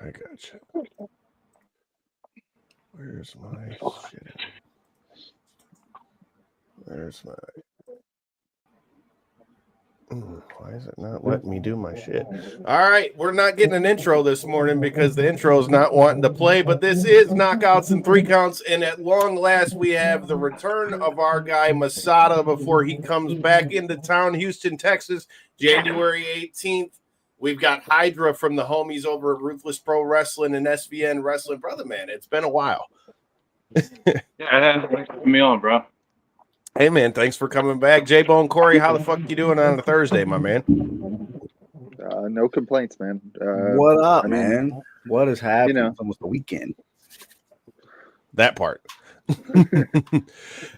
I got you. Where's my shit? Where's my... Why is it not letting me do my shit? All right, we're not getting an intro this morning because the intro is not wanting to play, but this is Knockouts and Three Counts, and at long last, we have the return of our guy Masada before he comes back into town, Houston, Texas, January 18th. We've got Hydra from the homies over at Ruthless Pro Wrestling and SVN Wrestling. Brother, man, it's been a while. Yeah, thanks for having me on, bro. Hey, man, thanks for coming back. J-Bone Corey, how the fuck you doing on a Thursday, my man? No complaints, man. What up, man? What is happening? You know. It's almost the weekend. That part.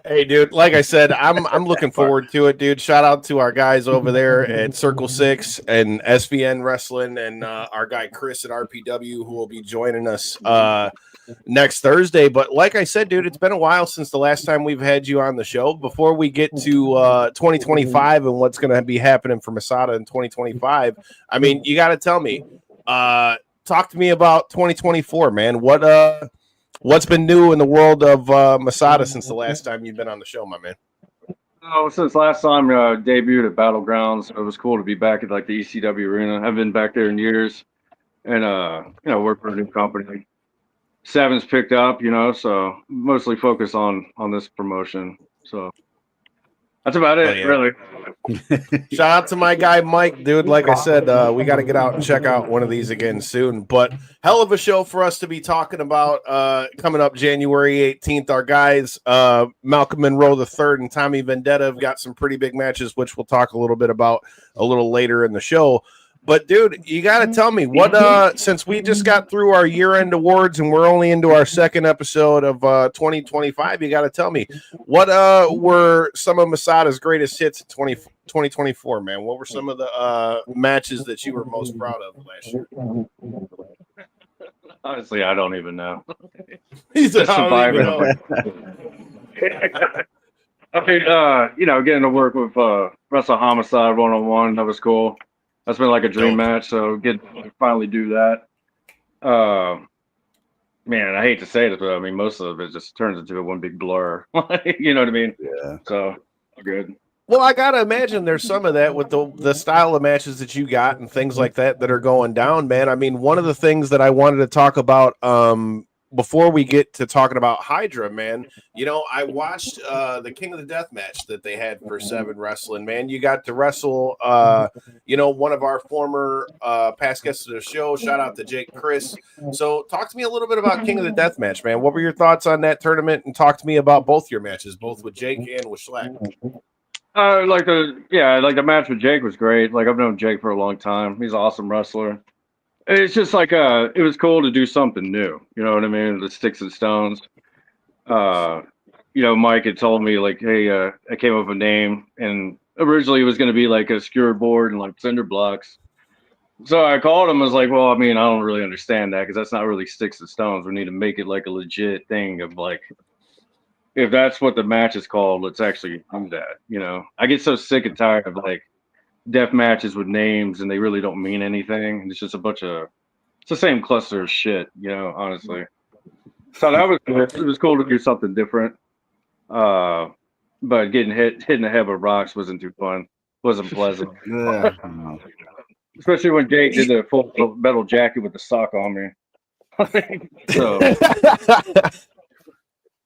Hey, dude, like I said, I'm looking forward to it, dude. Shout out to our guys over there at Circle 6 and SVN Wrestling and our guy Chris at RPW who will be joining us next Thursday. But like I said, dude, it's been a while since the last time we've had you on the show. Before we get to 2025 and what's going to be happening for Masada in 2025, I mean, you got to tell me, talk to me about 2024, man. What's been new in the world of Masada since the last time you've been on the show, my man? Oh, since last time debuted at Battlegrounds, it was cool to be back at like the ECW arena. I've been back there in years, and work for a new company. Seven's picked up, so mostly focus on this promotion. So that's about it, really. Shout out to my guy Mike, dude. Like I said, we got to get out and check out one of these again soon. But hell of a show for us to be talking about coming up January 18th. Our guys, Malcolm Monroe III and Tommy Vendetta, have got some pretty big matches, which we'll talk a little bit about a little later in the show. But, dude, you got to tell me, what since we just got through our year-end awards and we're only into our second episode of 2025, you got to tell me, what were some of Masada's greatest hits in 2024, man? What were some of the matches that you were most proud of last year? Honestly, I don't even know. He's a survivor. I mean, getting to work with Wrestle Homicide one-on-one, that was cool. That's been like a dream match, so get to finally do that. Man, I hate to say this, but I mean, most of it just turns into one big blur. You know what I mean? Yeah. So, good. Well, I gotta imagine there's some of that with the style of matches that you got and things like that are going down, man. I mean, one of the things that I wanted to talk about before we get to talking about Hydra, man, I watched the King of the Death match that they had for Seven Wrestling, man. You got to wrestle, one of our former past guests of the show. Shout out to Jake Crist. So talk to me a little bit about King of the Death match, man. What were your thoughts on that tournament? And talk to me about both your matches, both with Jake and with Schlack. Like the match with Jake was great. Like, I've known Jake for a long time. He's an awesome wrestler. It's just like it was cool to do something new. You know what I mean? The sticks and stones. Mike had told me like, hey, I came up with a name, and originally it was going to be like a skewer board and like cinder blocks. So I called him. I was like, well, I mean, I don't really understand that because that's not really sticks and stones. We need to make it like a legit thing of like, if that's what the match is called, let's actually do that. I get so sick and tired of like death matches with names and they really don't mean anything. It's just it's the same cluster of shit, honestly. So that was good. It was cool to do something different. But getting hit in the head with rocks wasn't too fun. Wasn't pleasant. Yeah. Especially when Jake did the full metal jacket with the sock on me. So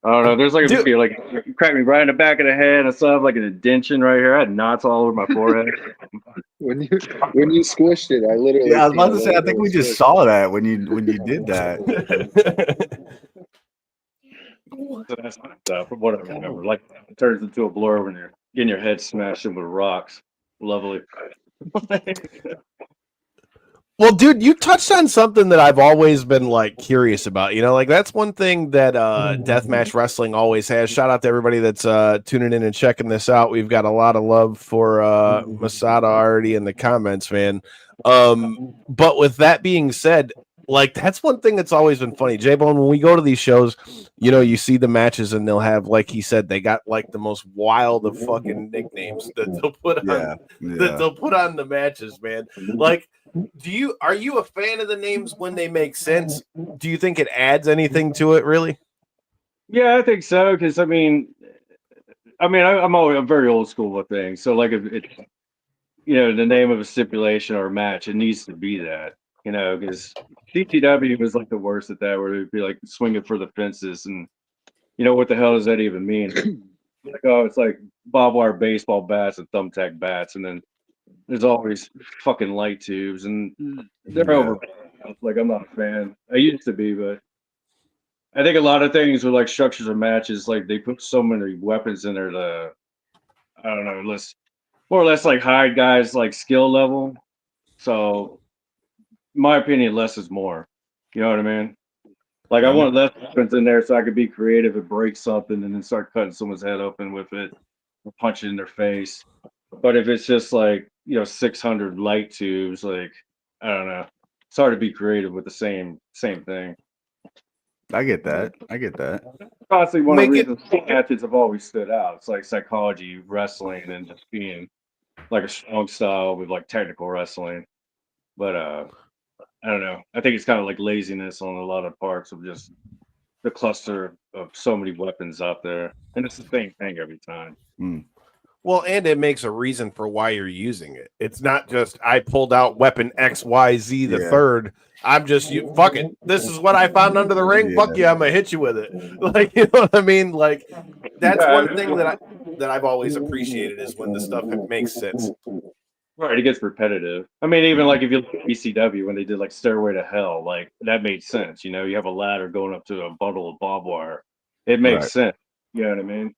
I don't know. There's like a video, like it cracked me right in the back of the head. I still have like an indention right here. I had knots all over my forehead. When you squished it, I literally. Yeah, I was about to say. I think we just saw that when you did that. So that's from what I remember. Like, it turns into a blur when you're getting your head smashed in with rocks. Lovely. Well, dude, you touched on something that I've always been like curious about. Like that's one thing that deathmatch wrestling always has. Shout out to everybody that's tuning in and checking this out. We've got a lot of love for Masada already in the comments, man. But with that being said, like that's one thing that's always been funny. J-Bone, when we go to these shows, you know, you see the matches and they'll have, like he said, they got like the most wild of fucking nicknames that they'll put on that they'll put on the matches, man. Like, are you a fan of the names when they make sense? Do you think it adds anything to it, really? Yeah, I think so. Because I'm always very old school with things. So like if it, the name of a stipulation or a match, it needs to be that. Because CTW was like the worst at that, where it'd be like swinging for the fences, and what the hell does that even mean? Like, oh, it's like barbed wire baseball bats and thumbtack bats, and then there's always fucking light tubes, and they're over. Like, I'm not a fan. I used to be, but I think a lot of things with like structures of matches, like they put so many weapons in there to, I don't know, more or less like hide guys like skill level. So, in my opinion, less is more. You know what I mean? Like, I want less weapons in there so I could be creative and break something and then start cutting someone's head open with it, or punch it in their face. But if it's just like 600 light tubes, like, I don't know, it's hard to be creative with the same thing. I get that. Honestly, one of the reasons matches have always stood out. It's like psychology, wrestling, and just being like a strong style with like technical wrestling. But I don't know. I think it's kind of like laziness on a lot of parts of just the cluster of so many weapons out there, and it's the same thing every time. Well, and it makes a reason for why you're using it. It's not just I pulled out weapon XYZ the third. I'm just fuck it. This is what I found under the ring. Fuck yeah, I'm gonna hit you with it. Like, you know what I mean? Like, that's one thing that I've always appreciated is when the stuff makes sense. Right, it gets repetitive. I mean, even like if you look at ECW when they did like Stairway to Hell, like that made sense. You have a ladder going up to a bundle of barbed wire. It makes sense. You know what I mean?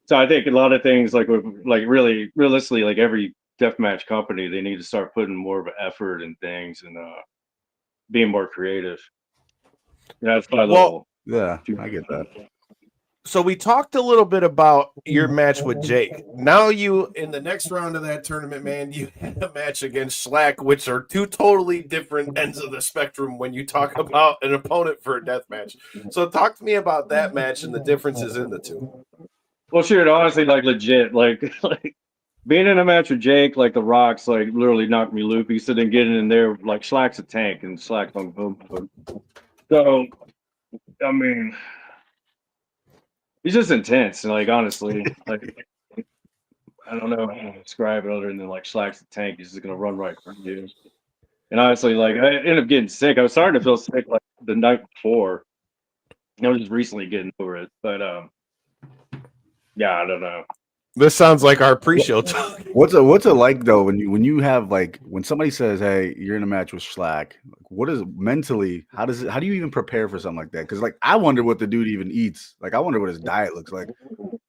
So I think a lot of things like really realistically, like every deathmatch company, they need to start putting more of an effort in things and being more creative. That's my little. Yeah, I get that. So we talked a little bit about your match with Jake. Now you, in the next round of that tournament, man, you had a match against Slack, which are two totally different ends of the spectrum when you talk about an opponent for a death match. So talk to me about that match and the differences in the two. Well, sure, honestly, like legit, like being in a match with Jake, like the Rocks, like literally knocked me loopy. So then getting in there, like Slack's a tank and Slack boom boom. So, I mean, he's just intense. Like honestly, like I don't know how to describe it other than like Slack's a tank. He's just gonna run right from you. And honestly, like I ended up getting sick. I was starting to feel sick like the night before. I was just recently getting over it, but yeah, I don't know. This sounds like our pre-show talk. What's it like though when you have like when somebody says, "Hey, you're in a match with Slack"? What is mentally? How do you even prepare for something like that? Because like I wonder what the dude even eats. Like I wonder what his diet looks like.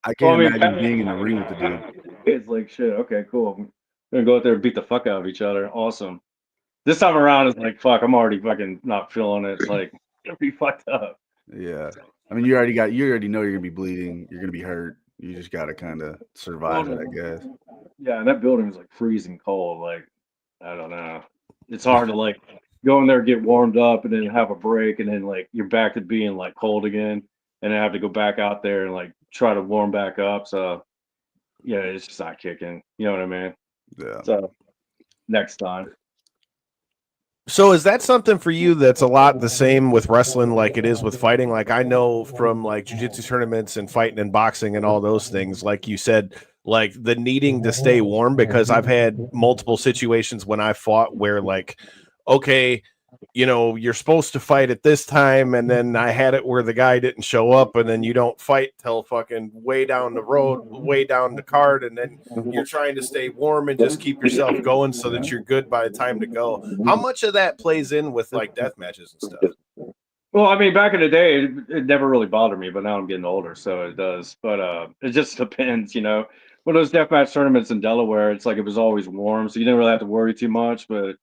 I can't imagine being in the ring with the dude. It's like shit. Okay, cool. I'm gonna go out there and beat the fuck out of each other. Awesome. This time around, it's like fuck. I'm already fucking not feeling it. It's like it'll be fucked up. Yeah. I mean, you already know you're gonna be bleeding. You're gonna be hurt. You just gotta kind of survive it, I guess. Yeah, and that building was like freezing cold. Like, I don't know. It's hard to like go in there, get warmed up, and then have a break, and then like you're back to being like cold again, and then have to go back out there and like try to warm back up. So yeah, it's just not kicking. You know what I mean? Yeah. So next time. So is that something for you that's a lot the same with wrestling like it is with fighting? Like I know from like jiu-jitsu tournaments and fighting and boxing and all those things, like you said, like the needing to stay warm, because I've had multiple situations when I fought where like, okay, you're supposed to fight at this time, and then I had it where the guy didn't show up, and then you don't fight till fucking way down the road, way down the card, and then you're trying to stay warm and just keep yourself going so that you're good by the time to go. How much of that plays in with like death matches and stuff? Well, I mean, back in the day, it never really bothered me, but now I'm getting older, so it does. But it just depends, When those deathmatch tournaments in Delaware, it's like it was always warm, so you didn't really have to worry too much. But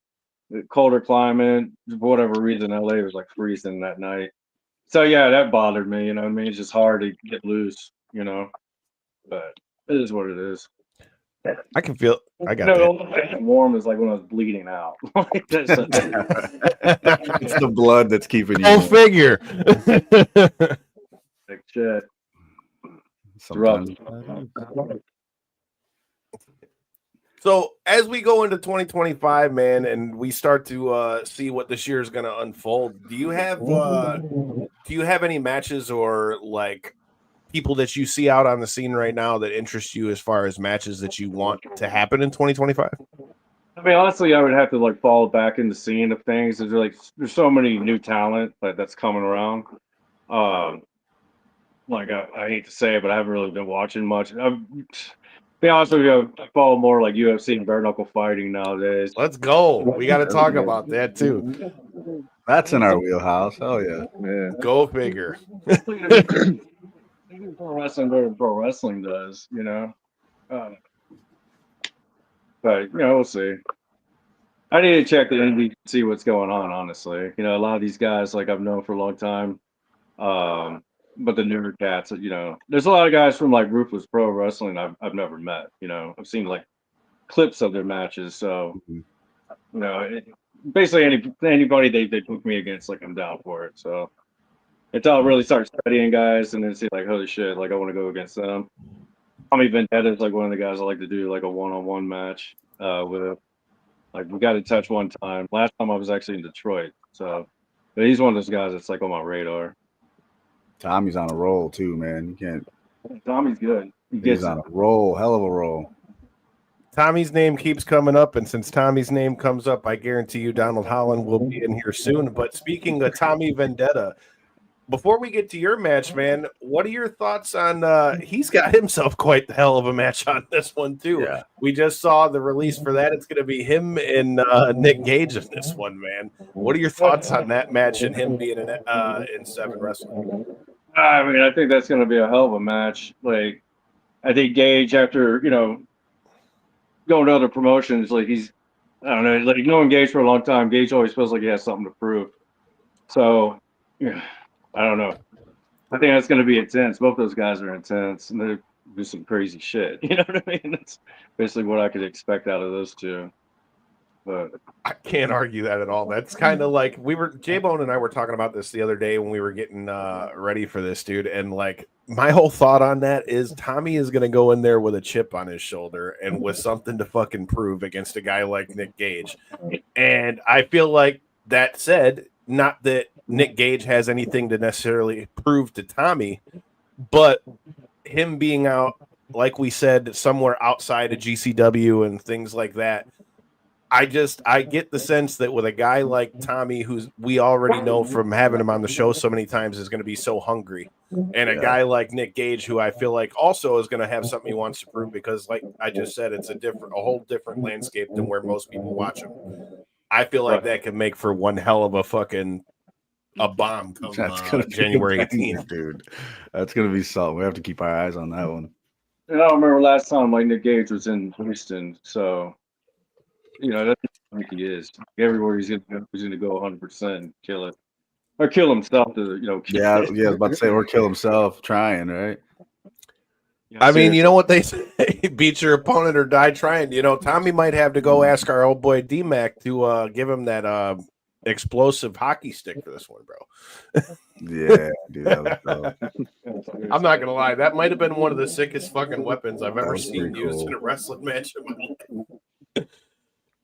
colder climate, for whatever reason, LA was like freezing that night. So yeah, that bothered me. It's just hard to get loose. But it is what it is. I can feel. I got Warm is like when I was bleeding out. It's the blood that's keeping you. Go figure. Like shit. Sometimes. So as we go into 2025, man, and we start to see what this year is going to unfold, do you have any matches or like people that you see out on the scene right now that interest you as far as matches that you want to happen in 2025? I mean, honestly, I would have to like fall back in the scene of things. There's so many new talent that's coming around. Like I hate to say it, but I haven't really been watching much. Be honest with you, I follow more like UFC and bare knuckle fighting nowadays. Let's go. We got to talk about that too. That's in our wheelhouse. Oh yeah. Go figure. Pro wrestling, what pro wrestling does, you know. But you know, we'll see. I need to check the indie to see what's going on. Honestly, you know, a lot of these guys like I've known for a long time. But the newer cats, you know, there's a lot of guys from like Ruthless Pro Wrestling I've never met. You know, I've seen like clips of their matches. So, you know, basically anybody they book me against, like I'm down for it. So until I really start studying guys and then see like, holy shit, like I want to go against them. Tommy Vendetta is like one of the guys I like to do like a one-on-one match with. Like we got in touch one time. Last time I was actually in Detroit. So, but he's one of those guys that's like on my radar. Tommy's on a roll too, man. You can't. Tommy's good. He's on a roll, hell of a roll. Tommy's name keeps coming up, and since Tommy's name comes up, I guarantee you Donald Holland will be in here soon. But speaking of Tommy Vendetta, before we get to your match, man, what are your thoughts on he's got himself quite the hell of a match on this one too. Yeah. We just saw the release for that. It's going to be him and Nick Gage in this one, man. What are your thoughts on that match and him being in Seven Wrestling? I mean, I think that's going to be a hell of a match. Like, I think Gage, after, you know, going to other promotions, like I don't know, like knowing Gage for a long time, Gage always feels like he has something to prove. So, yeah, I don't know. I think that's going to be intense. Both those guys are intense, and they do some crazy shit. You know what I mean? That's basically what I could expect out of those two. But I can't argue that at all. That's kind of like J-Bone and I were talking about this the other day when we were getting ready for this, dude. And like my whole thought on that is Tommy is going to go in there with a chip on his shoulder and with something to fucking prove against a guy like Nick Gage. And I feel like that said, not that Nick Gage has anything to necessarily prove to Tommy, but him being out, like we said, somewhere outside of GCW and things like that. I get the sense that with a guy like Tommy, who's we already know from having him on the show so many times, is going to be so hungry, and a guy like Nick Gage, who I feel like also is going to have something he wants to prove, because like I just said, it's a whole different landscape than where most people watch him. I feel like that could make for one hell of a bomb come January 18th, dude. That's gonna be something. We have to keep our eyes on that one. And I don't remember last time like Nick Gage was in Houston, so. You know, that's like he is. Everywhere he's going to go 100% and kill it. Or kill himself to, you know. Yeah, I was about to say, or kill himself trying, right? Yeah, I mean, you know what they say, beat your opponent or die trying. You know, Tommy might have to go ask our old boy D-Mac to give him that explosive hockey stick for this one, bro. Yeah, dude, that was dope. I'm not going to lie. That might have been one of the sickest fucking weapons I've ever seen used in a wrestling match in my life.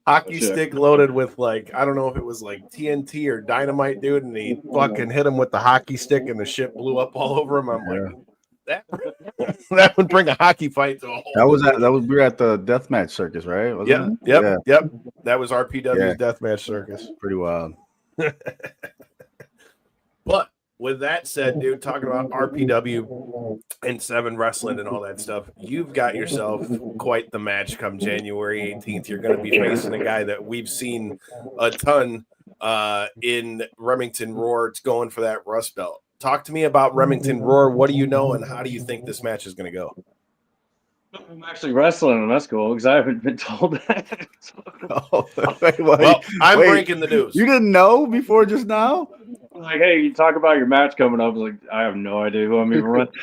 Hockey stick loaded with like, I don't know if it was like TNT or dynamite, dude, and he fucking hit him with the hockey stick and the shit blew up all over him. I'm like, that would bring a hockey fight to a whole. We were at the deathmatch circus, right? Wasn't it? Yep. That was RPW's deathmatch circus. Pretty wild. But with that said, dude, talking about RPW and Seven Wrestling and all that stuff, you've got yourself quite the match come January 18th. You're going to be facing a guy that we've seen a ton in Remington Roar. It's going for that Rust Belt. Talk to me about Remington Roar. What do you know, and how do you think this match is going to go? I'm actually wrestling, and that's cool because I haven't been told that. Well, I'm breaking the news. You didn't know before just now? Like, hey, you talk about your match coming up. Like, I have no idea who I'm even running.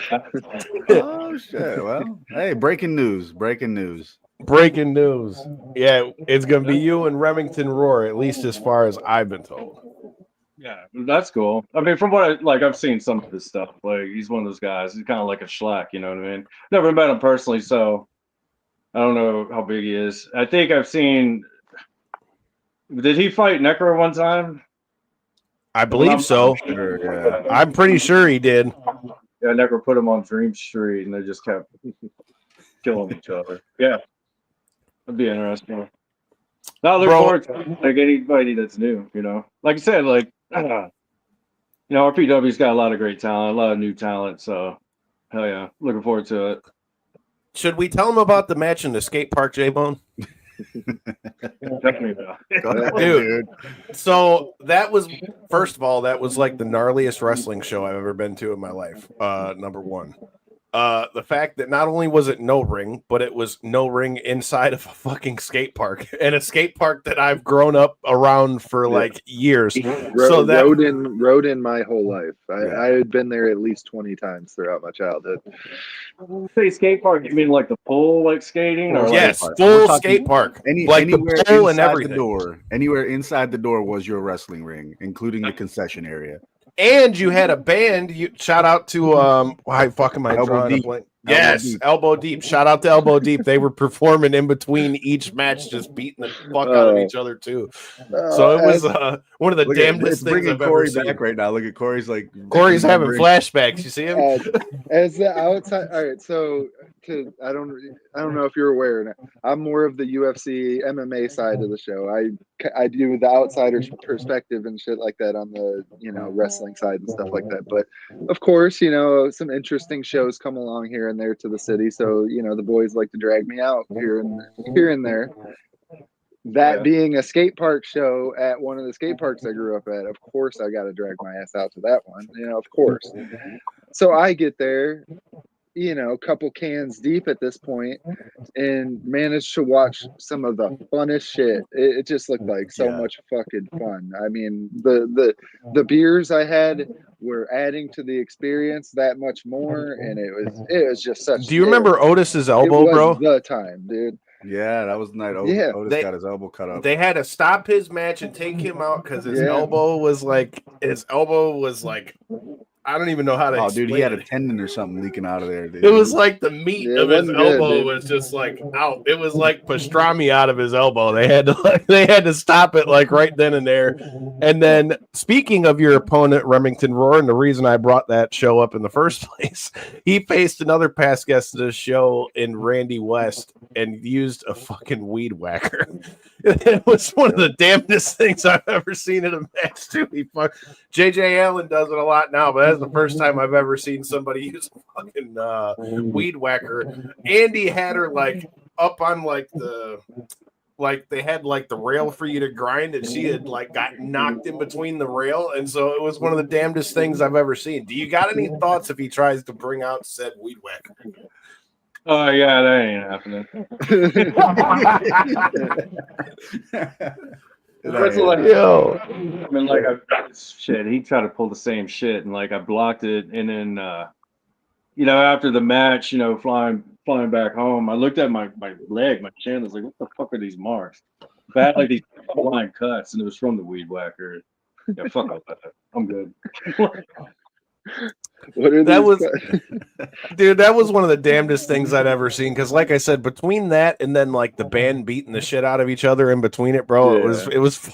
Oh shit! Well, hey, breaking news. Breaking news. Yeah, it's gonna be you and Remington Roar, at least as far as I've been told. Yeah, that's cool. I mean, from what I've seen some of his stuff. Like, he's one of those guys. He's kind of like a Schlack, you know what I mean? Never met him personally, so I don't know how big he is. I think I've seen. Did he fight Necro one time? I believe so. Sure, yeah. I'm pretty sure he did. Yeah, Necro put him on Dream Street, and they just kept killing each other. Yeah, that'd be interesting. Now look forward to like anybody that's new. You know, like I said, like RPW's got a lot of great talent, a lot of new talent. So, hell yeah, looking forward to it. Should we tell him about the match in the skate park, J-Bone? Definitely, dude. So that was, first of all, that was like the gnarliest wrestling show I've ever been to in my life. Number one. The fact that not only was it no ring, but it was no ring inside of a fucking skate park, and a skate park that I've grown up around for like years. Rode in my whole life. I had been there at least 20 times throughout my childhood. When you say skate park, you mean like the pole, like skating, or yes, like full skate park, like the pole and everything. Anywhere inside the door was your wrestling ring, including the concession area. And you had a band. You shout out to why fuck am I drawing a blank? Yes, Elbow Deep. Shout out to Elbow Deep. They were performing in between each match, just beating the fuck out of each other too. So it was one of the damnedest things I've ever seen. Back right now. Look at Corey's Corey's having flashbacks. You see him? As the outside. All right, so I don't know if you're aware or not. I'm more of the UFC MMA side of the show. I do the outsider's perspective and shit like that on the wrestling side and stuff like that. But of course, some interesting shows come along here and there to the city. So the boys like to drag me out here and there. That being a skate park show at one of the skate parks I grew up at, of course I got to drag my ass out to that one. Of course. So I get there, a couple cans deep at this point, and managed to watch some of the funnest shit. It just looked like so much fucking fun. I mean, the beers I had were adding to the experience that much more, and it was just such. Do you remember Otis's elbow, bro? The time, dude. Yeah, that was the night Otis got his elbow cut up. They had to stop his match and take him out because his elbow was like I don't even know how to. Oh, dude, he had a tendon or something leaking out of there. Dude. It was like the meat of his elbow was just like out. It was like pastrami out of his elbow. They had to stop it like right then and there. And then, speaking of your opponent, Remington Roar, and the reason I brought that show up in the first place, he faced another past guest of this show in Randy West and used a fucking weed whacker. It was one of the damnedest things I've ever seen in a match too. JJ Allen does it a lot now, but that's the first time I've ever seen somebody use a fucking weed whacker. Andy had her like up on they had like the rail for you to grind, and she had like got knocked in between the rail, and so it was one of the damnedest things I've ever seen. Do you got any thoughts if he tries to bring out said weed whacker? Oh yeah, that ain't happening. I mean, like, he tried to pull the same shit, and like I blocked it, and then after the match, flying back home, I looked at my leg, my chin. I was like, what the fuck are these marks? I had like these line cuts, and it was from the weed whacker. Yeah, fuck all that. I'm good. That was one of the damnedest things I'd ever seen, because like I said, between that and then like the band beating the shit out of each other in between it, bro, it was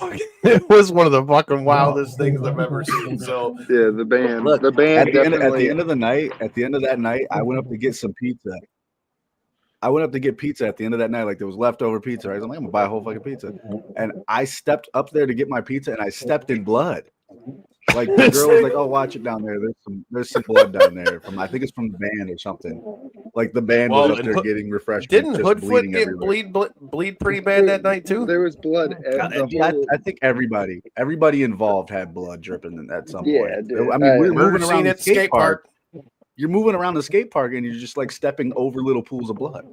one of the fucking wildest things I've ever seen. So the band at the end of that night, I went up to get some pizza. I went up to get pizza at the end of that night, like there was leftover pizza. Right? I'm like, I'm gonna buy a whole fucking pizza, and I stepped up there to get my pizza, and I stepped in blood. Like the girl was like, "Oh, watch it down there. There's some blood down there I think it's from the band or something." Like the band was up there getting refreshed. Didn't Hoodfoot get bleed pretty bad that night too? There was blood. I think everybody involved had blood dripping at some point. Dude, I mean, we're moving around the skate park. You're moving around the skate park and you're just like stepping over little pools of blood.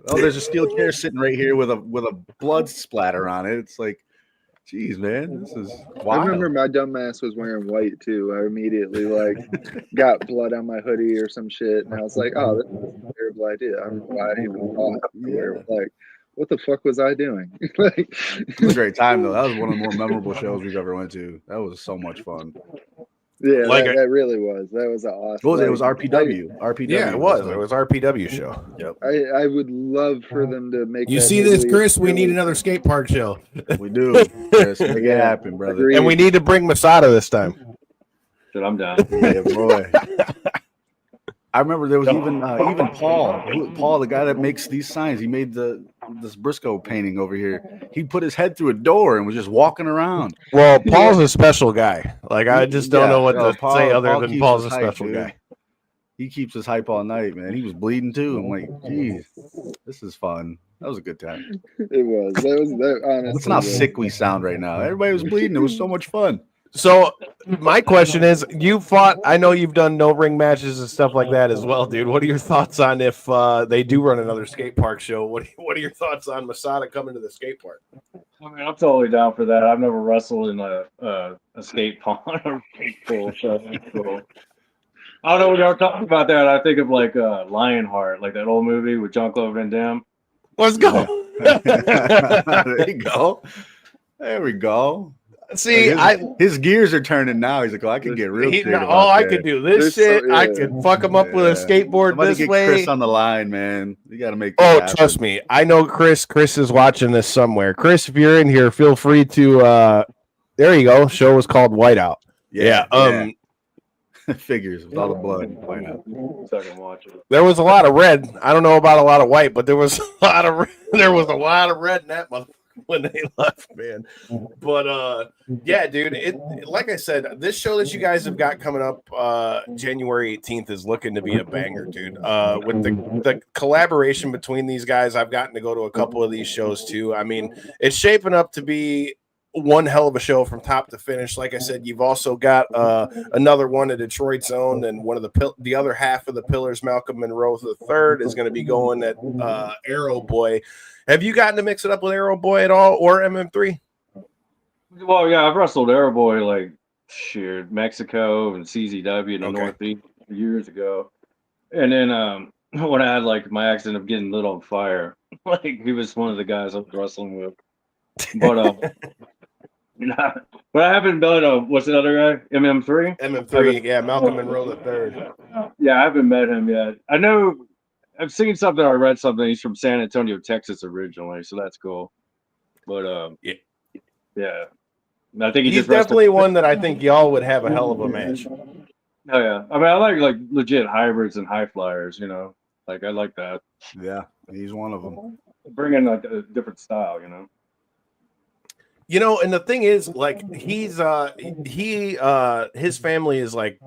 Oh, there's a steel chair sitting right here with a blood splatter on it. It's like, geez, man, this is wild. I remember my dumb ass was wearing white too. I immediately got blood on my hoodie or some shit, and I was like, "Oh, this is a terrible idea." I don't know why I even thought to wear black. what the fuck was I doing? Like, It was a great time though. That was one of the more memorable shows we've ever went to. That was so much fun. yeah, Like that really was. That was awesome. What was it? It was RPW. RPW. Yeah, it was. It was RPW show. Yep. I would love for them to make. You that see this, Italy Chris? We need really- another skate park show. We do. Chris, make it happen, brother. Agreed. And we need to bring Masada this time. Dude, I'm down. Yeah, boy. I remember there was even Paul, Paul, the guy that makes these signs. He made this Briscoe painting over here. He put his head through a door and was just walking around. Well, Paul's a special guy. Like, I just don't know what to say other Paul than keeps Paul's a us hyped, special dude. guy. He keeps us hype all night, man. He was bleeding too. I'm like, geez, this is fun. That was a good time. It was. That honestly. Listen how was. sick we sound right now. Everybody was bleeding. It was so much fun. So, my question is, you fought, I know you've done no ring matches and stuff like that as well, dude. What are your thoughts on if they do run another skate park show? What are your thoughts on Masada coming to the skate park? I mean, I'm totally down for that. I've never wrestled in a skate pond or skate pool, so that's cool. I don't know when y'all talking about that. I think of like Lionheart, like that old movie with Jean-Claude Van Damme. Let's go. There you go. There we go. See, his gears are turning now. He's like, oh, I can get real creative. I could do this shit. I could fuck him up with a skateboard Somebody this get way. Chris on the line, man. You got to make. Oh, happen. trust me. I know Chris. Chris is watching this somewhere. Chris, if you're in here, feel free to. There you go. Show was called Whiteout. Yeah. Figures with all the blood. Why not? So I can watch it. There was a lot of red. I don't know about a lot of white, but there was a lot of red in that motherfucker when they left, man. But yeah, dude. Like I said, this show that you guys have got coming up January 18th is looking to be a banger, dude. With the collaboration between these guys, I've gotten to go to a couple of these shows too. I mean, it's shaping up to be one hell of a show from top to finish. Like I said, you've also got another one at Detroit's own, and one of the other half of the pillars, Malcolm Monroe III, is going to be going at Arrow Boy. Have you gotten to mix it up with Arrow Boy at all, or MM3? Well, yeah, I've wrestled Arrow Boy like Mexico and CZW in the Northeast years ago, and then when I had like my accident of getting lit on fire, like he was one of the guys I was wrestling with, but but I haven't done what's the other guy? MM3? MM3, yeah, Malcolm Monroe III. Yeah, I haven't met him yet. I know I've seen something or read something. He's from San Antonio, Texas originally, so that's cool. But yeah. I think he's definitely one that I think y'all would have a hell of a match. Oh yeah. I mean, I like legit hybrids and high flyers, you know. Like I like that. Yeah, he's one of them. Bring in like a different style, you know. You know, and the thing is, like, his family is like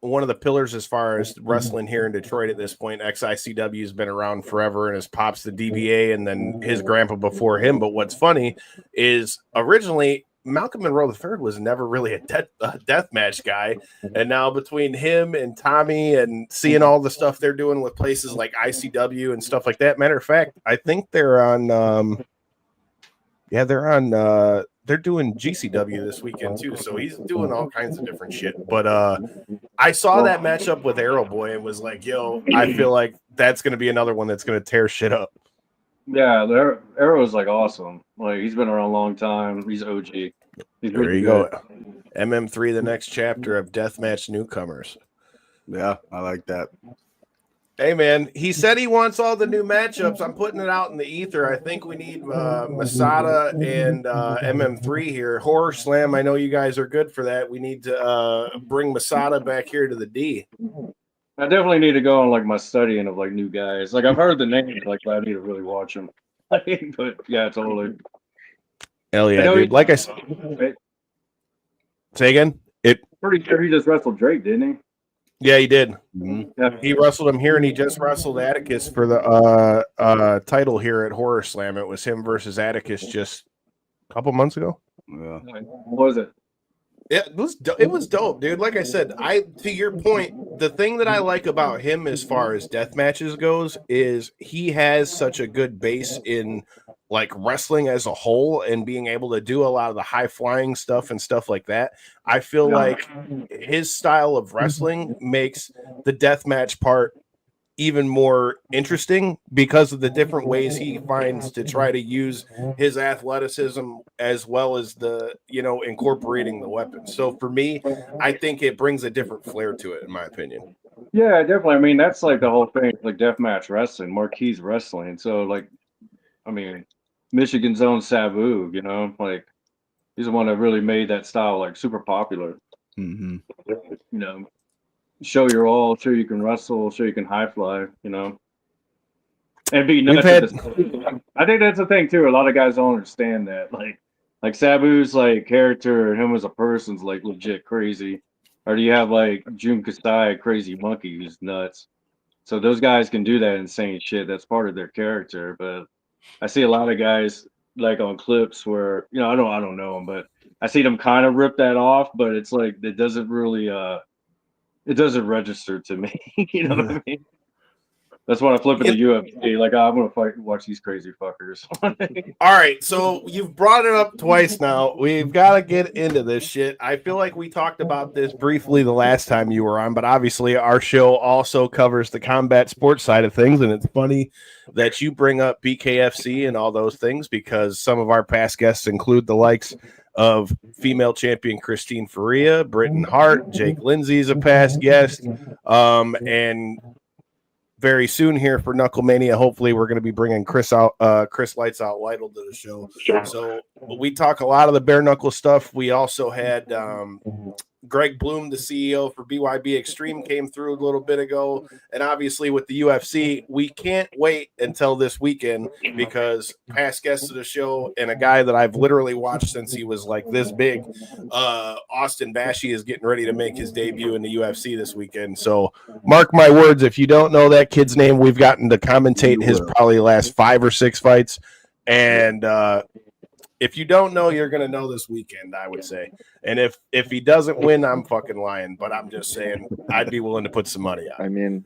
one of the pillars as far as wrestling here in Detroit at this point. XICW has been around forever, and his pop's the DBA, and then his grandpa before him. But what's funny is originally Malcolm Monroe III was never really a death match guy, and now between him and Tommy and seeing all the stuff they're doing with places like ICW and stuff like that. Matter of fact, I think they're on. Yeah, they're doing GCW this weekend too, so he's doing all kinds of different shit. But I saw that matchup with Arrow Boy and was like, yo, I feel like that's going to be another one that's going to tear shit up. Yeah, Arrow's like awesome. Like he's been around a long time. He's OG. He's there you go. MM3, the next chapter of Deathmatch Newcomers. Yeah, I like that. Hey, man, he said he wants all the new matchups. I'm putting it out in the ether. I think we need Masada and MM3 here. Horror Slam, I know you guys are good for that. We need to bring Masada back here to the D. I definitely need to go on like my studying of like new guys. Like I've heard the names, like but I need to really watch them. But yeah, totally. Hell yeah, dude. Like I said. Say again? Pretty sure he just wrestled Drake, didn't he? Yeah, he did. Mm-hmm. Yeah. He wrestled him here, and he just wrestled Atticus for the title here at Horror Slam. It was him versus Atticus just a couple months ago. Yeah. What was it? It was dope, dude. Like I said, to your point, the thing that I like about him as far as death matches goes is he has such a good base in like wrestling as a whole and being able to do a lot of the high flying stuff and stuff like that. I feel like his style of wrestling makes the death match part even more interesting because of the different ways he finds to try to use his athleticism as well as the, incorporating the weapons. So for me, I think it brings a different flair to it, in my opinion. Yeah, definitely. I mean, that's like the whole thing, like deathmatch wrestling, marquee wrestling. So, like, I mean, Michigan's own Sabu, like he's the one that really made that style like super popular. Mm-hmm. Show your all, show you can wrestle, show you can high fly, and be nuts. I think that's the thing too. A lot of guys don't understand that. Like Sabu's like character, him as a person's like legit crazy. Or do you have like Jun Kasai, crazy monkey who's nuts? So those guys can do that insane shit. That's part of their character. But I see a lot of guys like on clips where I don't know them, but I see them kind of rip that off. But it's like it doesn't really it doesn't register to me. You know what I mean? That's why I flip it to UFC. Like, I'm gonna watch these crazy fuckers. All right, so you've brought it up twice now. We've got to get into this shit. I feel like we talked about this briefly the last time you were on, but obviously our show also covers the combat sports side of things, and it's funny that you bring up BKFC and all those things because some of our past guests include the likes of female champion Christine Faria, Britton Hart, Jake Lindsay's a past guest, and very soon here for Knucklemania. Hopefully, we're going to be bringing Chris Lights Out Lytle to the show. So we talk a lot of the bare knuckle stuff. We also had Greg Bloom, the CEO for BYB Extreme, came through a little bit ago. And obviously with the UFC, we can't wait until this weekend because past guests of the show and a guy that I've literally watched since he was like this big, Austin Bashi is getting ready to make his debut in the UFC this weekend. So mark my words, if you don't know that kid's name, we've gotten to commentate his probably last 5 or 6 fights. And if you don't know, you're going to know this weekend, I would say. And if he doesn't win, I'm fucking lying. But I'm just saying I'd be willing to put some money on. I mean,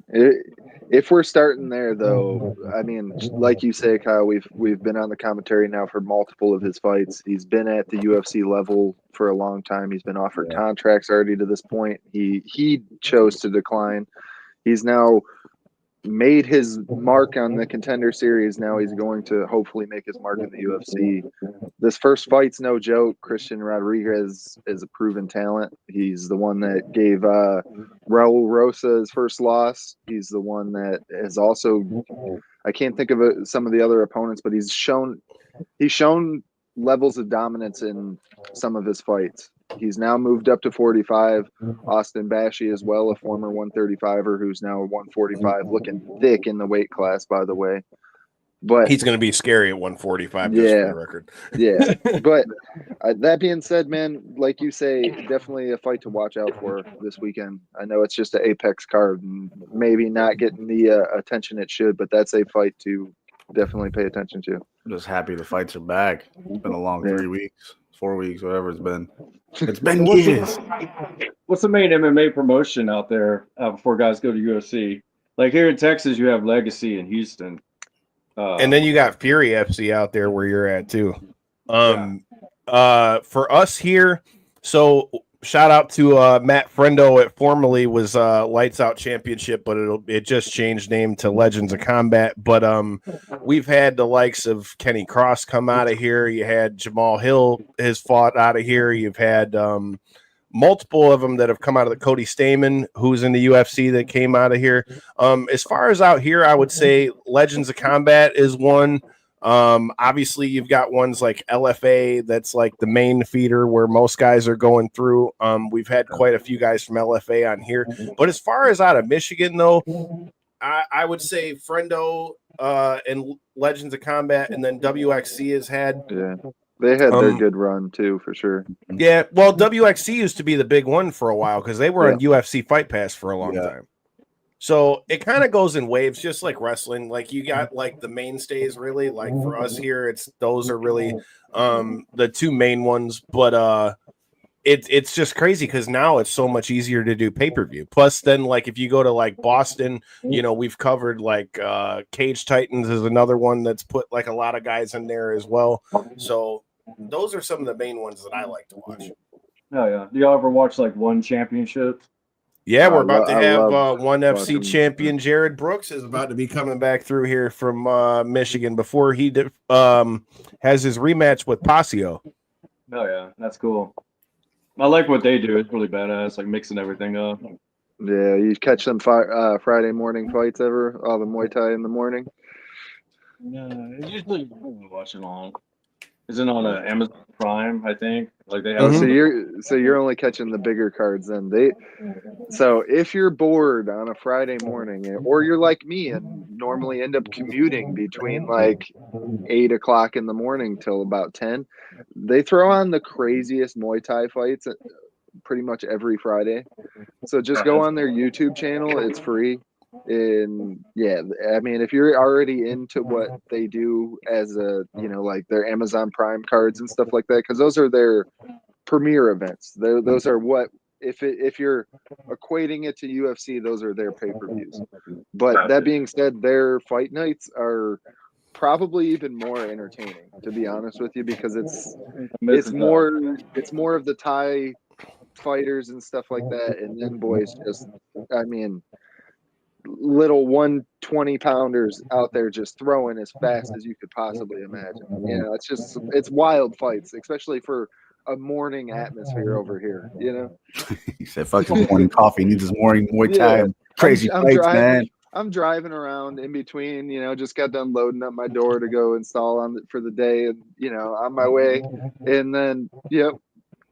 if we're starting there, though, I mean, like you say, Kyle, we've been on the commentary now for multiple of his fights. He's been at the UFC level for a long time. He's been offered contracts already to this point. He chose to decline. He's now made his mark on the Contender Series. Now he's going to hopefully make his mark in the UFC. This first fight's no joke. Christian Rodriguez is a proven talent. He's the one that gave Raul Rosa his first loss. He's the one that has also, I can't think of some of the other opponents, but he's shown levels of dominance in some of his fights. He's now moved up to 45. Austin Bashi as well, a former 135er who's now 145, looking thick in the weight class, by the way. But he's going to be scary at 145, just for the record. Yeah. But that being said, man, like you say, definitely a fight to watch out for this weekend. I know it's just an Apex card and maybe not getting the attention it should, but that's a fight to definitely pay attention to. I'm just happy the fights are back. It's been a long 3 weeks, 4 weeks, whatever it's been. It's been years. What's the main MMA promotion out there before guys go to UFC? Like here in Texas, you have Legacy in Houston. And then you got Fury FC out there where you're at too. For us here, so shout out to Matt Frendo. It formerly was Lights Out Championship, but it just changed name to Legends of Combat. But we've had the likes of Kenny Cross come out of here. You had Jamal Hill has fought out of here. You've had multiple of them that have come out of the Cody Stamen, who's in the UFC, that came out of here. As far as out here, I would say Legends of Combat is one. Obviously you've got ones like LFA that's like the main feeder where most guys are going through. We've had quite a few guys from LFA on here, but as far as out of Michigan though, I would say Frendo and Legends of Combat, and then WXC has had they had their good run too, for sure. Yeah, well, WXC used to be the big one for a while because they were on UFC Fight Pass for a long time. So it kind of goes in waves, just like wrestling. Like you got like the mainstays, really. Like for us here, those are really the two main ones. But it's just crazy because now it's so much easier to do pay-per-view. Plus, then like if you go to like Boston, we've covered like Cage Titans is another one that's put like a lot of guys in there as well. So those are some of the main ones that I like to watch. Oh yeah. Do y'all ever watch like One Championship? Yeah, we're about to have one FC watching- champion Jared Brooks is about to be coming back through here from Michigan before he has his rematch with Pasio. Oh yeah, that's cool. I like what they do. It's really badass, like mixing everything up. Yeah, you catch them Friday morning fights ever? All the Muay Thai in the morning. Yeah, usually I don't watch it on. Is it on Amazon Prime? I think like they have. Oh, so you're only catching the bigger cards then. So if you're bored on a Friday morning, or you're like me and normally end up commuting between like 8 o'clock in the morning till about 10, they throw on the craziest Muay Thai fights pretty much every Friday. So just go on their YouTube channel. It's free. And yeah, I mean, if you're already into what they do as a, like their Amazon Prime cards and stuff like that, because those are their premier events. Those are what, if you're equating it to UFC, those are their pay-per-views. But that being said, their fight nights are probably even more entertaining, to be honest with you, because it's more of the Thai fighters and stuff like that, and then boys just, I mean, little 120-pounders out there just throwing as fast as you could possibly imagine. It's wild fights, especially for a morning atmosphere over here. He said, "Fuck his morning coffee. Needs his morning Muay Thai. Crazy fights, man." I'm driving around in between, just got done loading up my door to go install for the day, and on my way, and then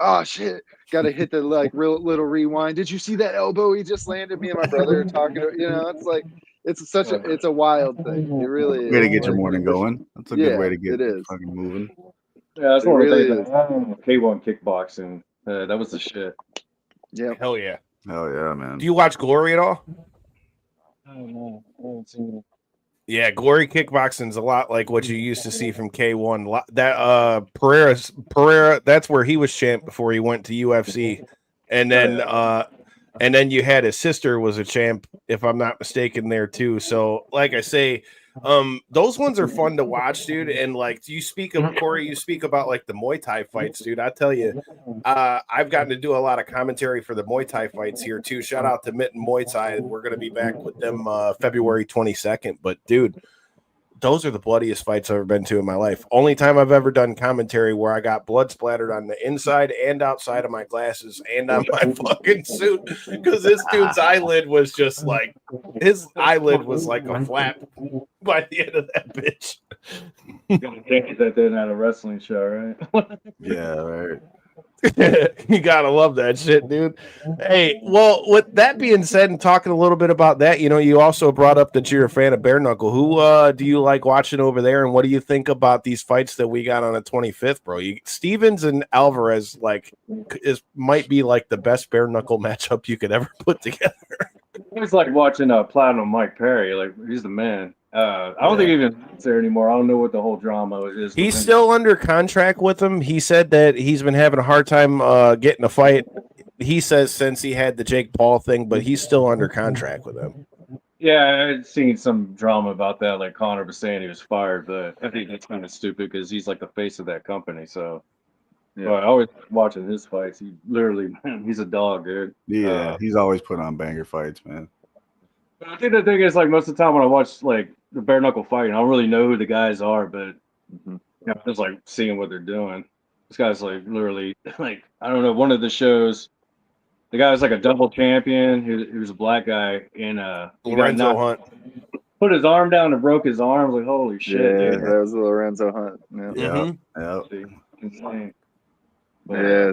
oh shit, gotta hit the real little rewind. Did you see that elbow he just landed? Me and my brother are talking to, it's like it's a wild thing. It really is. Way to get your morning going. That's a good way to get fucking moving. Yeah, that's It one of the really things. K1 kickboxing. That was the shit. Yeah. Hell yeah. Hell yeah, man. Do you watch Glory at all? I don't know. I haven't seen it. Yeah, Glory kickboxing's a lot like what you used to see from K1. That Pereira, that's where he was champ before he went to UFC. And then you had his sister was a champ, if I'm not mistaken, there too. So like I say, those ones are fun to watch, dude. And like you speak of Corey, you speak about like the Muay Thai fights, dude. I tell you, I've gotten to do a lot of commentary for the Muay Thai fights here too. Shout out to Mitten Muay Thai. We're gonna be back with them February 22nd. But dude, those are the bloodiest fights I've ever been to in my life. Only time I've ever done commentary where I got blood splattered on the inside and outside of my glasses and on my fucking suit, because this dude's eyelid was just like, his eyelid was like a flap by the end of that bitch. You gotta change that then at a wrestling show, right? Yeah, right. You gotta love that shit, dude. Hey, well, with that being said, and talking a little bit about that, you also brought up that you're a fan of Bare Knuckle. Who do you like watching over there, and what do you think about these fights that we got on the 25th, bro? Stevens and Alvarez might be like the best Bare Knuckle matchup you could ever put together. It's like watching Platinum Mike Perry. Like, he's the man. I don't think he's even there anymore. I don't know what the whole drama is. He's still under contract with him. He said that he's been having a hard time getting a fight. He says since he had the Jake Paul thing, but he's still under contract with him. Yeah, I'd seen some drama about that. Like Connor was saying he was fired, but I think that's kind of stupid because he's like the face of that company. So, but I always watching his fights. He literally, he's a dog, dude. Yeah, he's always put on banger fights, man. But I think the thing is, like, most of the time when I watch like the bare knuckle fighting, I don't really know who the guys are, but just like seeing what they're doing. This guy's like literally, like, I don't know, one of the shows, the guy was like a double champion. He was a black guy, and Lorenzo Hunt put his arm down and broke his arm. I was like, holy shit! Yeah, dude. that was Lorenzo Hunt. Yeah. Insane. Yeah,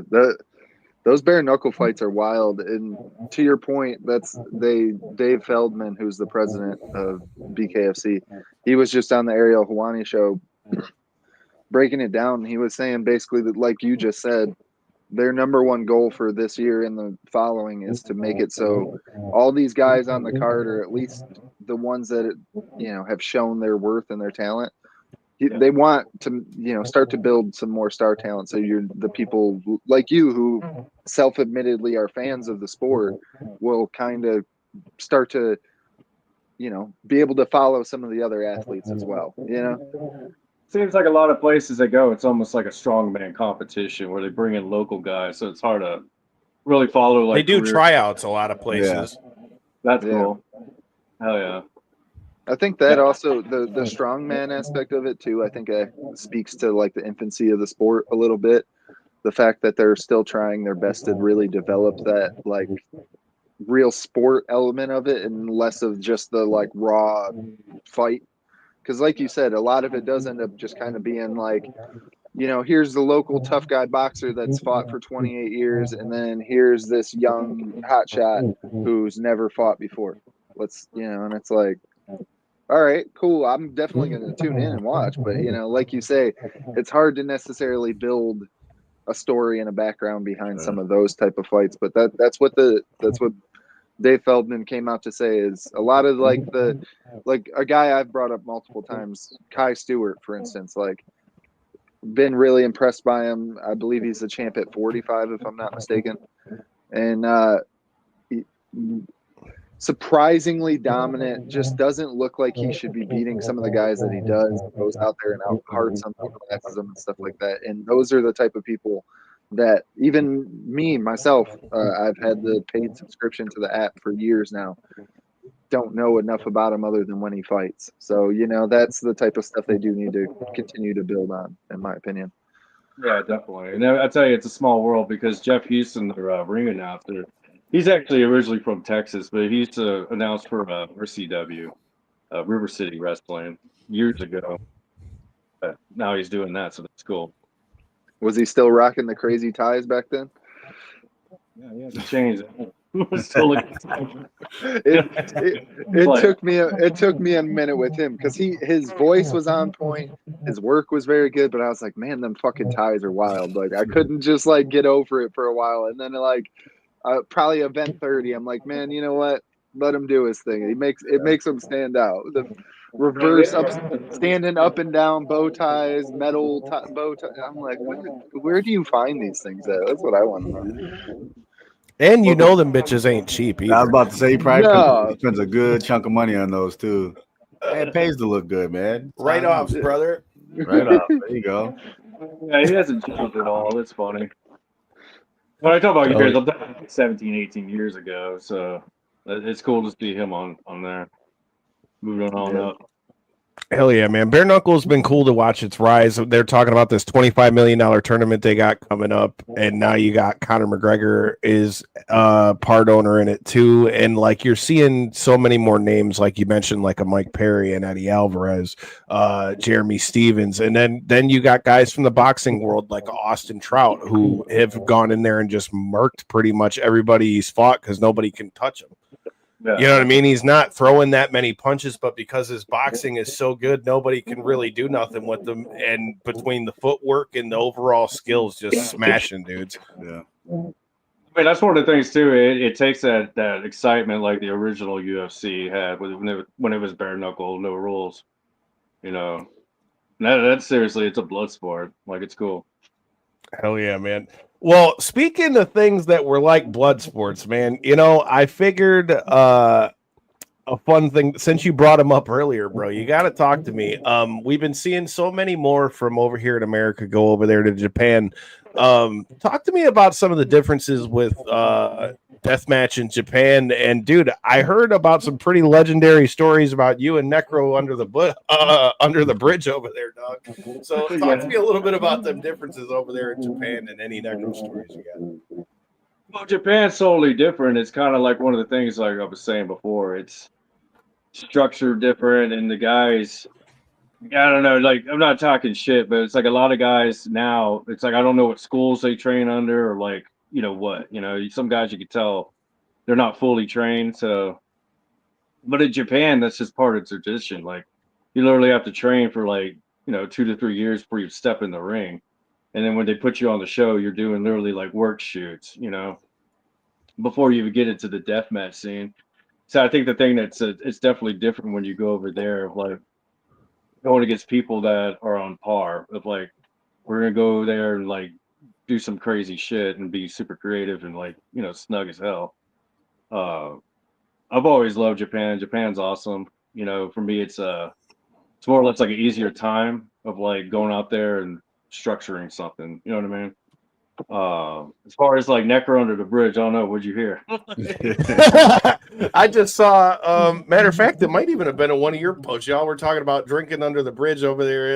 those bare knuckle fights are wild. And to your point, Dave Feldman, who's the president of BKFC, he was just on the Ariel Helwani show breaking it down. He was saying basically that, like you just said, their number one goal for this year and the following is to make it so all these guys on the card, or at least the ones that have shown their worth and their talent, they want to start to build some more star talent. So the people like you who self-admittedly are fans of the sport will kind of start to be able to follow some of the other athletes as well. Seems like a lot of places they go, it's almost like a strongman competition where they bring in local guys. So it's hard to really follow like they do career. tryouts a lot of places. That's Yeah. cool. Hell yeah. I think that also the strongman aspect of it too. I think speaks to like the infancy of the sport a little bit. The fact that they're still trying their best to really develop that like real sport element of it, and less of just the like raw fight. Because like you said, a lot of it does end up just kind of being like, you know, here's the local tough guy boxer that's fought for 28 years, and then here's this young hotshot who's never fought before. Let's, you know, and it's like, all right, cool. I'm definitely going to tune in and watch, but you know, like you say, it's hard to necessarily build a story and a background behind some of those type of fights. But that's what Dave Feldman came out to say is a lot of like a guy I've brought up multiple times, Kai Stewart, for instance, like been really impressed by him. I believe he's the champ at 45, if I'm not mistaken. And surprisingly dominant, just doesn't look like he should be beating some of the guys that he does. Goes out there and out hearts them, outclasses them and stuff like that. And those are the type of people that even me, myself, I've had the paid subscription to the app for years now. Don't know enough about him other than when he fights. So, you know, that's the type of stuff they do need to continue to build on, in my opinion. Yeah, definitely. And I tell you, it's a small world because Jeff Houston, the ring announcer, he's actually originally from Texas, but he used to announce for RCW, River City Wrestling, years ago. But now he's doing that, so that's cool. Was he still rocking the crazy ties back then? Yeah, he hasn't changed. Still it took me a minute with him because his voice was on point, his work was very good, but I was like, man, them fucking ties are wild. Like I couldn't just like get over it for a while, and then like probably event 30, I'm like, man, you know what? Let him do his thing. It makes him stand out. The reverse standing up and down bow ties, metal bow ties. I'm like, where do you find these things at? That's what I want to know. And you know them bitches ain't cheap either. I was about to say, he probably spends a good chunk of money on those too. It pays to look good, man. Write-offs, brother. Right off. There you go. Yeah, he hasn't changed at all. It's funny. When I talk about years, I'm talking 17, 18 years ago. So it's cool to see him on there. Moving on up. Hell yeah, man. Bare Knuckle's been cool to watch its rise. They're talking about this $25 million tournament they got coming up, and now you got Conor McGregor is part owner in it too. And like you're seeing so many more names, like you mentioned, like a Mike Perry and Eddie Alvarez, Jeremy Stevens, and then you got guys from the boxing world like Austin Trout who have gone in there and just murked pretty much everybody he's fought because nobody can touch him. Yeah. You know what I mean? He's not throwing that many punches, but because his boxing is so good, nobody can really do nothing with him. And between the footwork and the overall skills, just smashing dudes. Yeah. I mean, that's one of the things too. It takes that excitement like the original UFC had when it was bare knuckle, no rules. You know, that's seriously, it's a blood sport. Like it's cool. Hell yeah, man. Well, speaking of things that were like blood sports, man, you know, I figured a fun thing since you brought him up earlier, bro. You got to talk to me. We've been seeing so many more from over here in America go over there to Japan. Talk to me about some of the differences with deathmatch in Japan. And dude, I heard about some pretty legendary stories about you and Necro under the bridge over there, dog. So talk to me a little bit about them differences over there in Japan and any Necro stories you got. Well, Japan's totally different. It's kind of like one of the things like I was saying before. It's structured different, and the guys, I don't know, like I'm not talking shit, but it's like a lot of guys now, it's like I don't know what schools they train under or like, you know what, you know, some guys you could tell they're not fully trained. So, but in Japan, that's just part of tradition. Like you literally have to train for like, you know, 2 to 3 years before you step in the ring. And then when they put you on the show, you're doing literally like work shoots, you know, before you even get into the deathmatch scene. So I think the thing it's definitely different when you go over there, like going against people that are on par of like, we're going to go there and like do some crazy shit and be super creative and like, you know, snug as hell. I've always loved Japan. Japan's awesome. You know, for me, it's more or less like an easier time of like going out there and structuring something. You know what I mean? As far as like Necro under the bridge, I don't know. What'd you hear? I just saw. Matter of fact, it might even have been in one of your posts. Y'all were talking about drinking under the bridge over there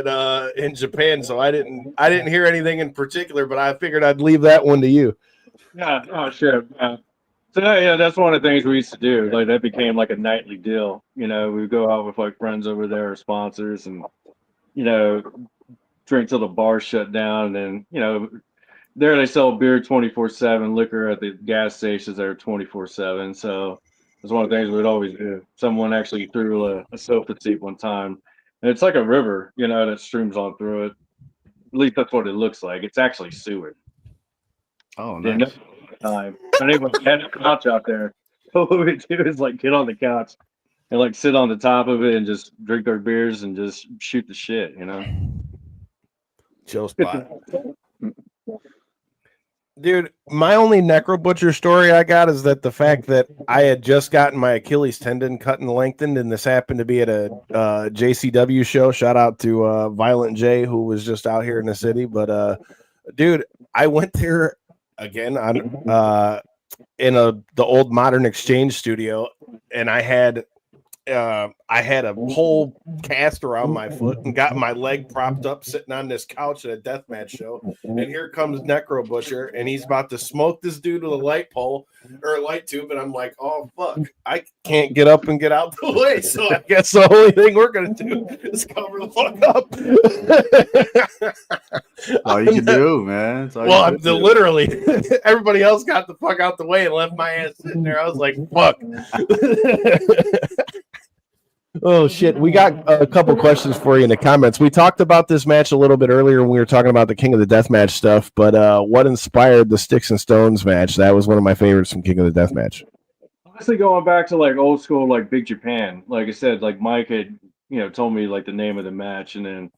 in Japan. So I didn't hear anything in particular, but I figured I'd leave that one to you. Yeah. Oh shit. Yeah. So yeah, that's one of the things we used to do. Like that became like a nightly deal. You know, we would go out with like friends over there, or sponsors, and you know, drink till the bar shut down. And you know, there they sell beer 24/7, liquor at the gas stations that are 24/7. So it's one of the things we'd always do. Someone actually threw a sofa seat one time, and it's like a river, you know, that streams on through it. At least that's what it looks like. It's actually sewage. Oh, Didn't nice. know at the time. But anyway, we had a couch out there. So what we do is like get on the couch and like sit on the top of it and just drink our beers and just shoot the shit, you know. Chill spot. Dude, my only Necro Butcher story I got is that the fact that I had just gotten my Achilles tendon cut and lengthened, and this happened to be at a JCW show. Shout out to Violent J, who was just out here in the city. But dude, I went there again on in the old Modern Exchange studio, and I had a whole cast around my foot and got my leg propped up sitting on this couch at a deathmatch show. And here comes Necro Butcher, and he's about to smoke this dude with a light pole or a light tube. And I'm like, oh, fuck, I can't get up and get out the way. So I guess the only thing we're going to do is cover the fuck up. All you can do, man. It's all Well, you I'm can do. literally, everybody else got the fuck out the way and left my ass sitting there. I was like, fuck. Oh shit, we got a couple questions for you in the comments. We talked about this match a little bit earlier when we were talking about the King of the Deathmatch stuff, but what inspired the Sticks and Stones match? That was one of my favorites from King of the Deathmatch. Honestly, going back to like old school, like Big Japan, like I said, like Mike had, you know, told me like the name of the match, and then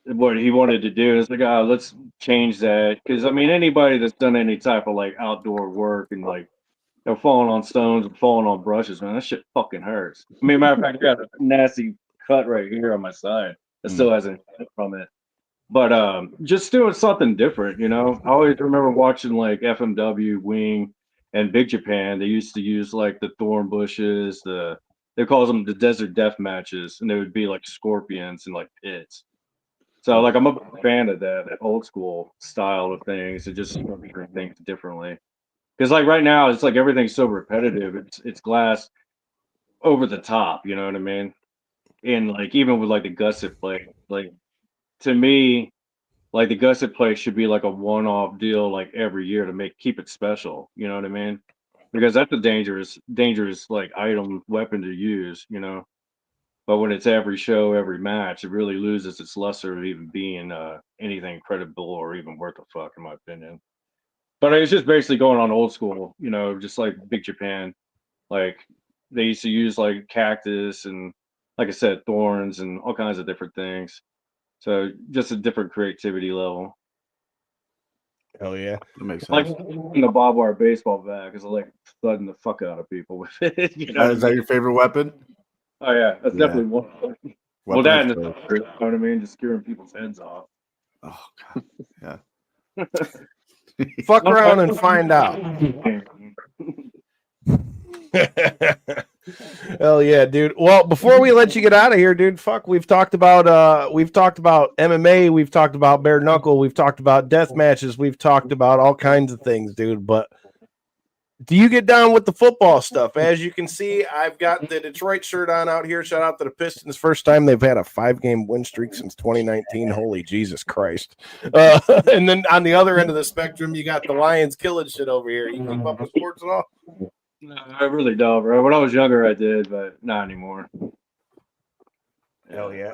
what he wanted to do is like, oh, let's change that, because I mean, anybody that's done any type of like outdoor work and like, you know, falling on stones and falling on brushes, man, that shit fucking hurts. I mean, matter of fact, I got a nasty cut right here on my side that still hasn't healed from it. But just doing something different, you know. I always remember watching like FMW, Wing, and Big Japan. They used to use like the thorn bushes, they call them the desert death matches, and they would be like scorpions and like pits. So like I'm a big fan of that old school style of things, and just structuring things differently. Because like right now, it's like everything's so repetitive. It's glass over the top. You know what I mean? And like even with like the gusset plate, like to me, like the gusset plate should be like a one-off deal, like every year to keep it special. You know what I mean? Because that's a dangerous like item weapon to use. You know, but when it's every show, every match, it really loses its luster of even being anything credible or even worth a fuck, in my opinion. But it's just basically going on old school, you know, just like Big Japan. Like they used to use like cactus and, like I said, thorns and all kinds of different things. So just a different creativity level. Hell yeah. That makes Like sense. the barbed wire baseball bat, because I like thudding the fuck out of people with it. You know? Is that your favorite weapon? Oh yeah, that's Yeah. definitely one. Well, Weapon that of and the, choice. you know what I mean, just scaring people's heads off. Oh god. Yeah. Fuck around and find out. Hell yeah, dude. Well, before we let you get out of here, dude, fuck, we've talked about MMA, we've talked about bare knuckle, we've talked about death matches, we've talked about all kinds of things, dude. But do you get down with the football stuff? As you can see, I've got the Detroit shirt on out here. Shout out to the Pistons. First time they've had a 5-game win streak since 2019. Holy Jesus Christ. And then on the other end of the spectrum, you got the Lions killing shit over here. You keep up with sports at all? No, I really don't, bro. When I was younger, I did, but not anymore. Hell yeah.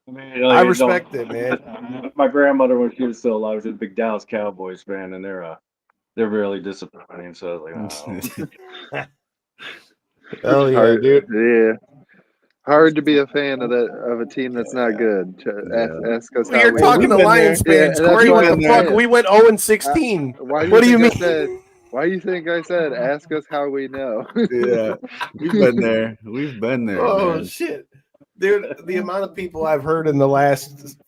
I mean, like, I respect it, man. My grandmother, when she was still alive, was a big Dallas Cowboys fan, and they're really disappointing. So I was like, oh. Hell yeah, Hard, dude. yeah. Hard to be a fan of a team that's not good. Ask us. Well, you're talking to Lions fans, Yeah, Corey. that's What what the I'm fuck? saying. We went 0-16. What do you mean? Why do you think I said ask us how we know? Yeah, we've been there. We've been there. Oh man. shit, dude! The amount of people I've heard in the last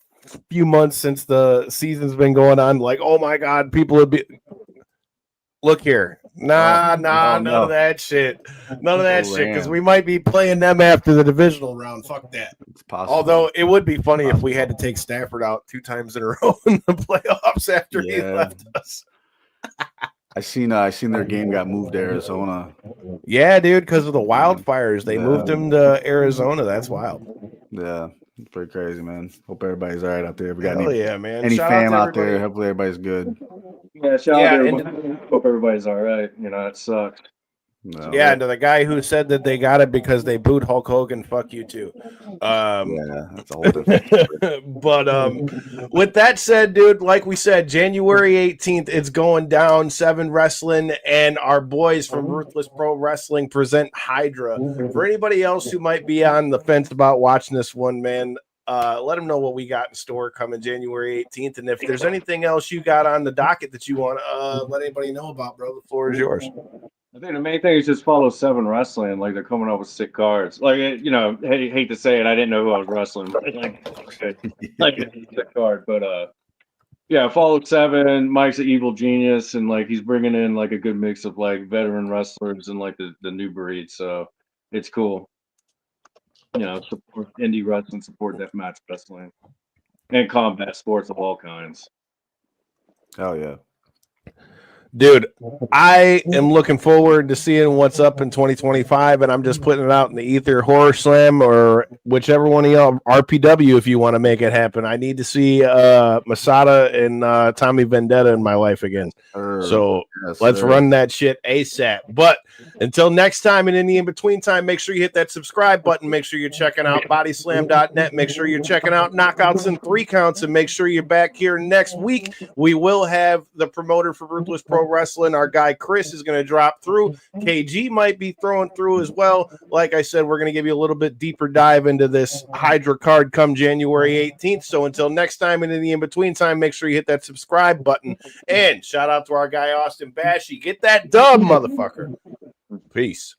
few months since the season's been going on, like, oh my God, people would be. Look here. None of that shit. None of that shit, because we might be playing them after the divisional round. Fuck that. It's possible. Although it would be funny if we had to take Stafford out 2 times in a row in the playoffs after he left us. I seen their game got moved to Arizona. Yeah, dude, because of the wildfires. They moved him to Arizona. That's wild. Yeah. It's pretty crazy, man. Hope everybody's all right out there. We got man. any Shout fam out out there. Hopefully everybody's good. Yeah, shout out to everybody. Hope everybody's all right. You know, it sucks. No. Yeah, and to the guy who said that they got it because they booed Hulk Hogan, fuck you too. Yeah, that's a whole different. But with that said, dude, like we said, January 18th, it's going down. 7 Wrestling and our boys from Ruthless Pro Wrestling present Hydra. For anybody else who might be on the fence about watching this one, man, let them know what we got in store coming January 18th. And if there's anything else you got on the docket that you want to let anybody know about, bro, the floor is yours. I think the main thing is just follow 7 Wrestling. Like, they're coming up with sick cards. Like, you know, hate to say it, I didn't know who I was wrestling. Like a sick card, but yeah, follow 7. Mike's an evil genius, and like he's bringing in like a good mix of like veteran wrestlers and like the new breed. So it's cool. You know, support indie wrestling, support deathmatch wrestling, and combat sports of all kinds. Hell yeah. Dude, I am looking forward to seeing what's up in 2025, and I'm just putting it out in the ether. Horror Slam or whichever one of y'all, RPW, if you want to make it happen. I need to see Masada and Tommy Vendetta in my life again. So let's run that shit ASAP. But until next time, and in the in-between time, make sure you hit that subscribe button. Make sure you're checking out bodyslam.net. Make sure you're checking out Knockouts and 3 Counts, and make sure you're back here next week. We will have the promoter for Ruthless Pro Wrestling. Our guy Chris is going to drop through. KG might be throwing through as well. Like I said, we're going to give you a little bit deeper dive into this Hydra card come January 18th. So until next time, and in the in-between time, make sure you hit that subscribe button. And shout out to our guy Austin Bashy. Get that dub, motherfucker. Peace.